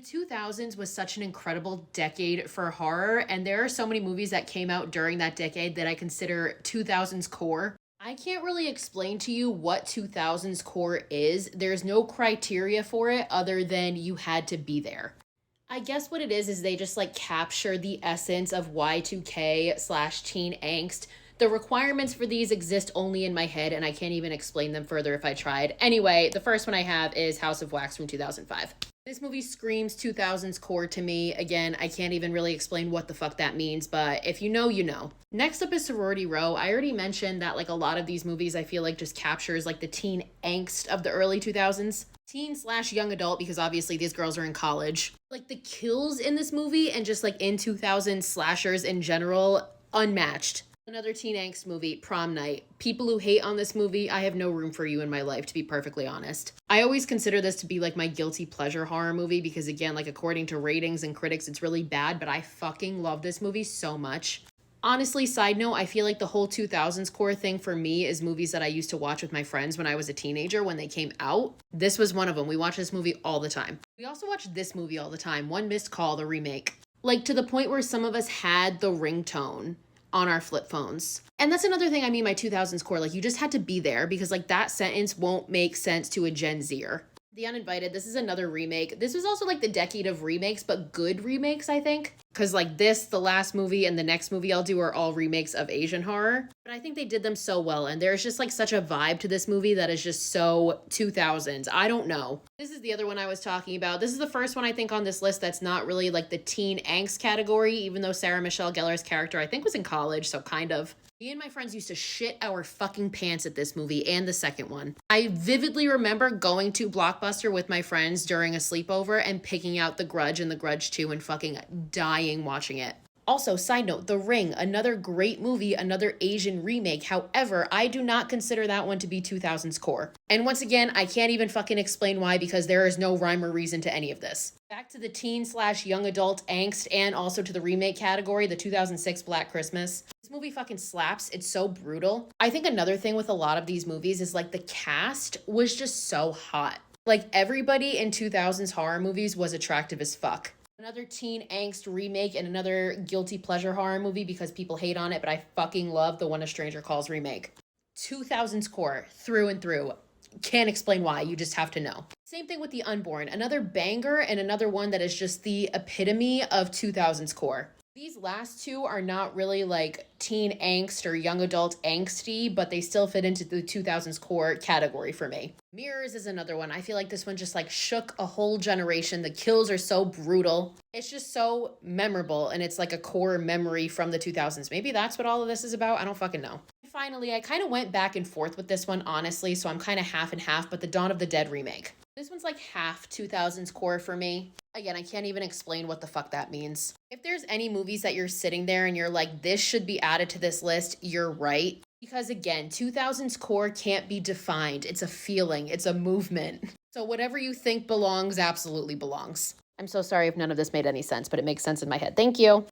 The 2000s was such an incredible decade for horror, and there are so many movies that came out during that decade that I consider 2000s core. I can't really explain to you what 2000s core is. There's no criteria for it other than you had to be there. I guess what it is they just like capture the essence of Y2K slash teen angst. The requirements for these exist only in my head, and I can't even explain them further if I tried. Anyway, the first one I have is House of Wax from 2005. This movie screams 2000s core to me. Again, I can't even really explain what the fuck that means, but if you know, you know. Next up is Sorority Row. I already mentioned that like a lot of these movies I feel like just captures like the teen angst of the early 2000s. Teen slash young adult, because obviously these girls are in college. Like the kills in this movie and just like in 2000s slashers in general, unmatched. Another teen angst movie, Prom Night. People who hate on this movie, I have no room for you in my life, to be perfectly honest. I always consider this to be like my guilty pleasure horror movie because again, like according to ratings and critics, it's really bad, but I fucking love this movie so much. Honestly, side note, I feel like the whole 2000s core thing for me is movies that I used to watch with my friends when I was a teenager when they came out. This was one of them. We watched this movie all the time. We also watched this movie all the time, One Missed Call, the remake. Like to the point where some of us had the ringtone on our flip phones. And that's another thing I mean by 2000s core, like you just had to be there because like that sentence won't make sense to a Gen Zer. The Uninvited, this is another remake. This was also like the decade of remakes, but good remakes, I think. Because like this, the last movie, and the next movie I'll do are all remakes of Asian horror. But I think they did them so well, and there's just like such a vibe to this movie that is just so 2000s. I don't know. This is the other one I was talking about. This is the first one I think on this list that's not really like the teen angst category, even though Sarah Michelle Gellar's character I think was in college, so kind of. Me and my friends used to shit our fucking pants at this movie and the second one. I vividly remember going to Blockbuster with my friends during a sleepover and picking out The Grudge and The Grudge 2 and fucking dying watching it. Also, side note, The Ring, another great movie, another Asian remake. However, I do not consider that one to be 2000s core. And once again, I can't even fucking explain why because there is no rhyme or reason to any of this. Back to the teen slash young adult angst and also to the remake category, the 2006 Black Christmas. This movie fucking slaps. It's so brutal. I think another thing with a lot of these movies is like the cast was just so hot. Like everybody in 2000s horror movies was attractive as fuck. Another teen angst remake and another guilty pleasure horror movie because people hate on it, but I fucking love the When a Stranger Calls remake. 2000s core, through and through. Can't explain why, you just have to know. Same thing with The Unborn, another banger and another one that is just the epitome of 2000s core. These last two are not really like teen angst or young adult angsty, but they still fit into the 2000s core category for me. Mirrors is another one. I feel like this one just like shook a whole generation. The kills are so brutal. It's just so memorable and it's like a core memory from the 2000s. Maybe that's what all of this is about. I don't fucking know. Finally, I kind of went back and forth with this one, honestly, so I'm kind of half and half, but the Dawn of the Dead remake. This one's like half 2000s core for me. Again, I can't even explain what the fuck that means. If there's any movies that you're sitting there and you're like, this should be added to this list, you're right. Because again, 2000s core can't be defined. It's a feeling. It's a movement. So whatever you think belongs absolutely belongs. I'm so sorry if none of this made any sense, but it makes sense in my head. Thank you.